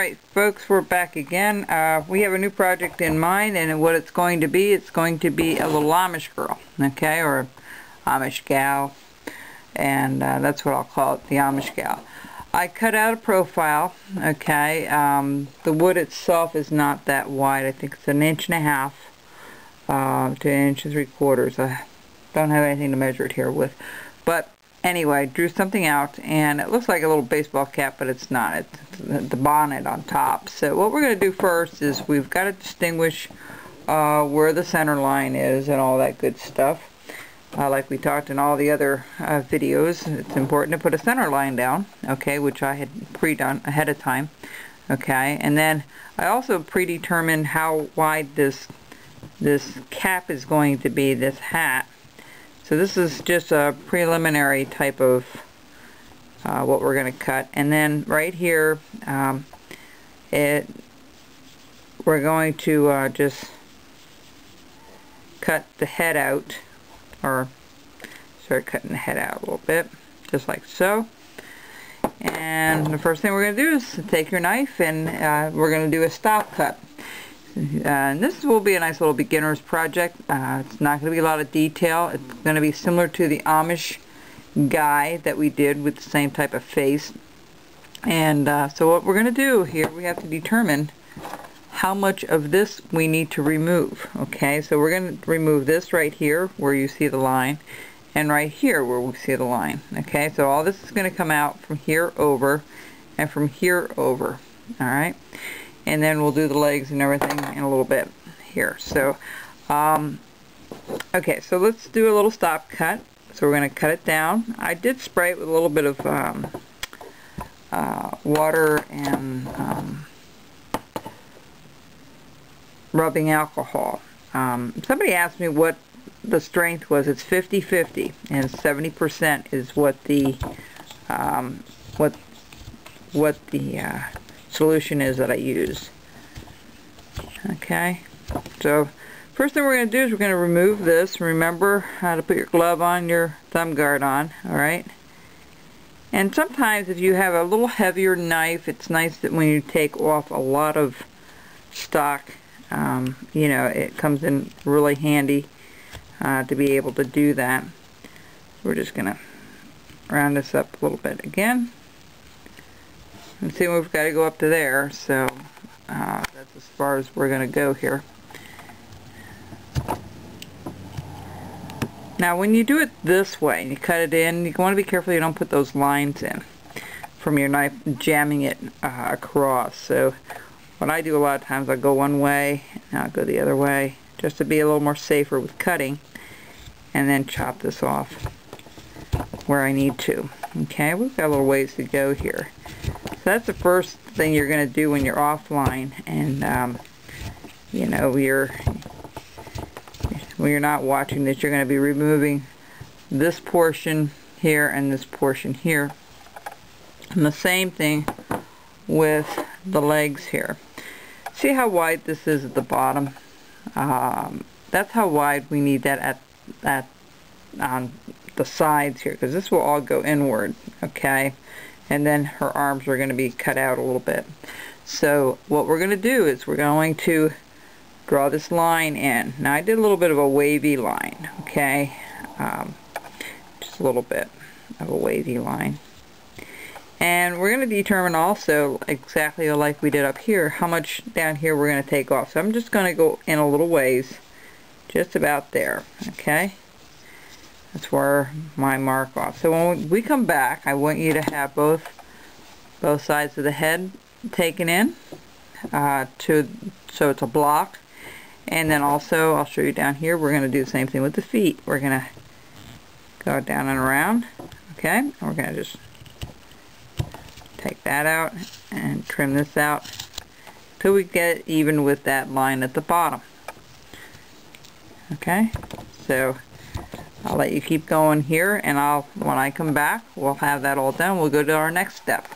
Alright folks, we're back again. We have a new project in mind, and what it's going to be a little Amish girl, okay, or Amish Gal, and that's what I'll call it, the Amish Gal. I cut out a profile, okay. The wood itself is not that wide. I think it's 1.5 inches to 1 3/4 inches. I don't have anything to measure it here with, but anyway, drew something out, and it looks like a little baseball cap, but it's not. It's the bonnet on top. So what we're going to do first is we've got to distinguish where the center line is and all that good stuff. Like we talked in all the other videos, it's important to put a center line down, okay, which I had pre-done ahead of time, okay. And then I also predetermined how wide this cap is going to be, this hat. So this is just a preliminary type of what we're going to cut. And then right here, we're going to just cut the head out, or start cutting the head out a little bit, just like so. And the first thing we're going to do is take your knife, and we're going to do a stop cut. And this will be a nice little beginner's project. It's not going to be a lot of detail. It's going to be similar to the Amish guy that we did with the same type of face. And so what we're going to do here, we have to determine how much of this we need to remove. Okay, so we're going to remove this right here where you see the line, and right here where we see the line. Okay, so all this is going to come out from here over and from here over. Alright, and then we'll do the legs and everything in a little bit here. So okay, so let's do a little stop cut. So we're going to cut it down. I did spray it with a little bit of water and rubbing alcohol. Somebody asked me what the strength was. It's 50-50, and 70% is what the solution is that I use. Okay, so first thing we're going to do is we're going to remove this. Remember how to put your glove on, your thumb guard on, alright? And sometimes if you have a little heavier knife, it's nice that when you take off a lot of stock, you know, it comes in really handy to be able to do that. We're just going to round this up a little bit again. And see, we've got to go up to there, so that's as far as we're going to go here. Now when you do it this way and you cut it in, you want to be careful you don't put those lines in from your knife, jamming it across. So what I do a lot of times, I'll go one way and I'll go the other way, just to be a little more safer with cutting, and then chop this off where I need to. Okay, we've got a little ways to go here. So that's the first thing you're going to do when you're offline, and you know, when you're not watching this, you're going to be removing this portion here and this portion here. And the same thing with the legs here. See how wide this is at the bottom? That's how wide we need that on the sides here, because this will all go inward, okay? And then her arms are going to be cut out a little bit. So what we're going to do is we're going to draw this line in. Now I did a little bit of a wavy line, okay? Just a little bit of a wavy line. And we're going to determine also, exactly like we did up here, how much down here we're going to take off. So I'm just going to go in a little ways, just about there, okay? That's where my mark off. So when we come back, I want you to have both sides of the head taken in, so it's a block. And then also, I'll show you down here, we're going to do the same thing with the feet. We're going to go down and around, okay? And we're going to just take that out and trim this out till we get even with that line at the bottom. Okay, so I'll let you keep going here, and when I come back, we'll have that all done. We'll go to our next step.